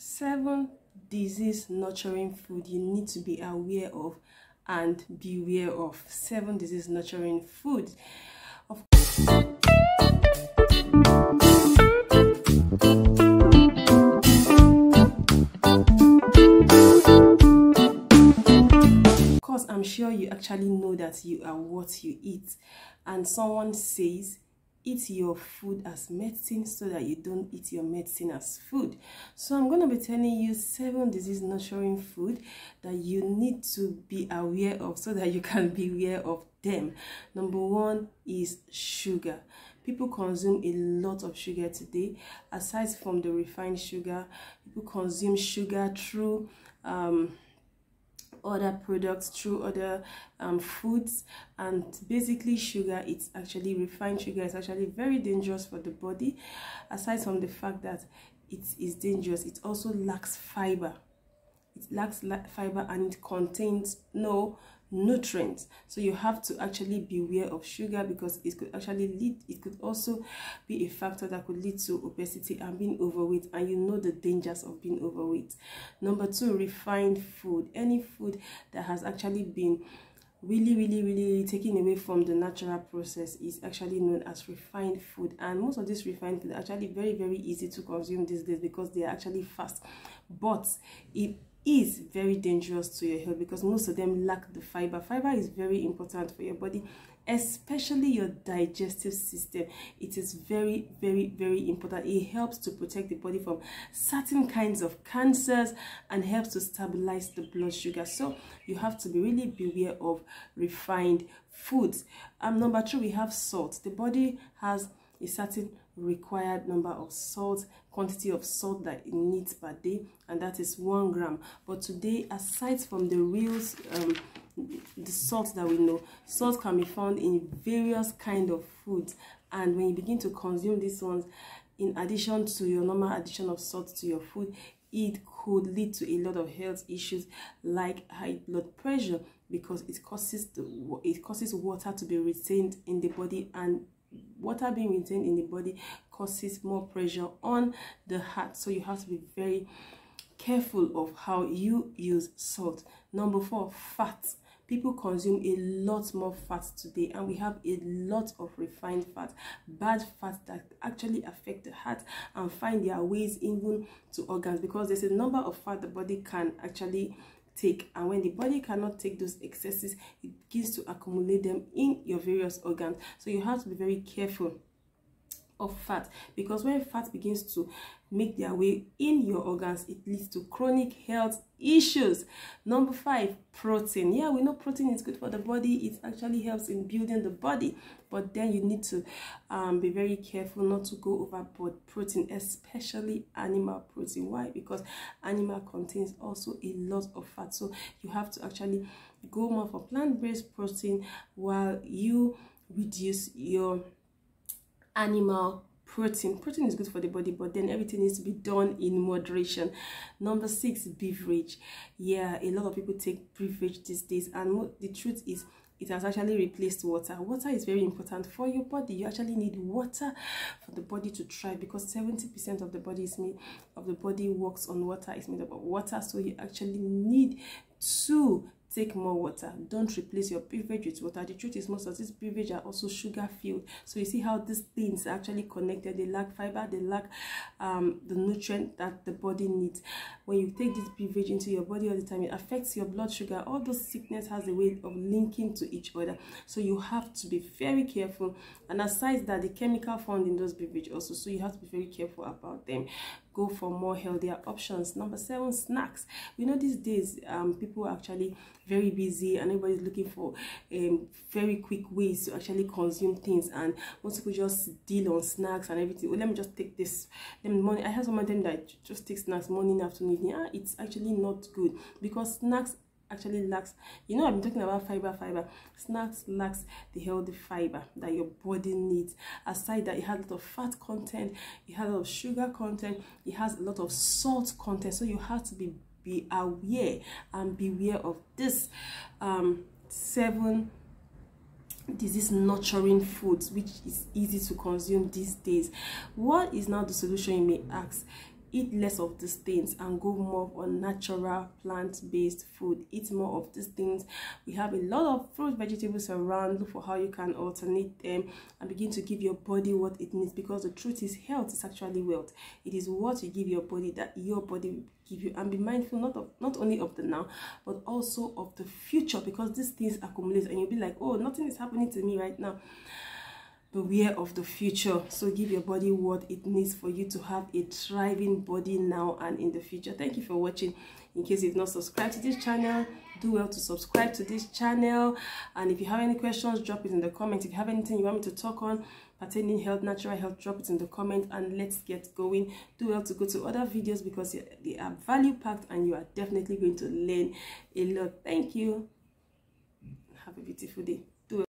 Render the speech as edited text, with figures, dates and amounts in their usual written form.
7 disease nurturing food you need to be aware of and beware of. 7 disease nurturing foods. Of course, I'm sure you actually know that you are what you eat, and someone says eat your food as medicine so that you don't eat your medicine as food. So I'm going to be telling you 7 disease nurturing food that you need to be aware of so that you can be aware of them. Number 1 is sugar. People consume a lot of sugar today. Aside from the refined sugar, people consume sugar through other products, through other foods, and basically sugar, it's actually refined sugar, is actually very dangerous for the body. Aside from the fact that it is dangerous, it also lacks fiber. It lacks fiber and it contains no nutrients. So you have to actually beware of sugar, because it could actually lead, it could also be a factor that could lead to obesity and being overweight, and you know the dangers of being overweight. Number 2, refined food. Any food that has actually been really taken away from the natural process is actually known as refined food, and most of these refined food are actually very easy to consume these days because they are actually fast, but it is very dangerous to your health because most of them lack the fiber. Fiber is very important for your body, especially your digestive system. It is very important. It helps to protect the body from certain kinds of cancers and helps to stabilize the blood sugar. So you have to be really beware of refined foods. Number 2, we have salt. The body has a certain required number of salt, quantity of salt that it needs per day, and that is 1 gram. But today, aside from the real the salt that we know, salt can be found in various kind of foods, and when you begin to consume these ones in addition to your normal addition of salt to your food, it could lead to a lot of health issues like high blood pressure, because it causes water to be retained in the body, and water being retained in the body causes more pressure on the heart. So you have to be very careful of how you use salt. Number 4, fat. People consume a lot more fat today, and we have a lot of refined fat, bad fat that actually affect the heart and find their ways even to organs, because there's a number of fat the body can actually take, and when the body cannot take those excesses, it begins to accumulate them in your various organs. So you have to be very careful of fat, because when fat begins to make their way in your organs, it leads to chronic health issues. Number 5, protein. Yeah, we know protein is good for the body. It actually helps in building the body, but then you need to be very careful not to go overboard protein, especially animal protein. Why? Because animal contains also a lot of fat, so you have to actually go more for plant-based protein while you reduce your animal protein. Protein is good for the body, but then everything needs to be done in moderation. Number 6, beverage. Yeah, a lot of people take beverage these days, and the truth is it has actually replaced water. Water is very important for your body. You actually need water for the body to thrive, because 70% of the body works on water, is made up of water. So you actually need to take more water. Don't replace your beverage with water. The truth is, most of these beverages are also sugar filled. So you see how these things are actually connected. They lack fiber, they lack the nutrient that the body needs. When you take this beverage into your body all the time, it affects your blood sugar. All those sickness has a way of linking to each other. So you have to be very careful. And aside that, the chemical found in those beverages also, so you have to be very careful about them. Go for more healthier options. Number 7, snacks. We know these days people are actually very busy, and everybody's looking for very quick ways to actually consume things, and most people just deal on snacks and everything. Well, let me just take this. Morning, I have some of them that just take snacks morning, afternoon, evening. It's actually not good, because snacks actually lacks, I've been talking about fiber. Snacks lacks the healthy fiber that your body needs. Aside that, it has a lot of fat content, it has a lot of sugar content, it has a lot of salt content. So you have to be aware and beware of this 7 disease nurturing foods, which is easy to consume these days. What is now the solution, you may ask? eat less of these things and go more on natural plant-based food. Eat more of these things. We have a lot of fruit, vegetables around. Look for how you can alternate them and begin to give your body what it needs, because the truth is health is actually wealth. It is what you give your body that your body will give you. And be mindful not only of the now but also of the future, because these things accumulate and you'll be like, oh, nothing is happening to me right now. Beware of the future. So give your body what it needs for you to have a thriving body now and in the future. Thank you for watching. In case you've not subscribed to this channel, do well to subscribe to this channel. And if you have any questions, drop it in the comments. If you have anything you want me to talk on pertaining health, natural health, drop it in the comment and let's get going. Do well to go to other videos because they are value packed and you are definitely going to learn a lot. Thank you. Have a beautiful day.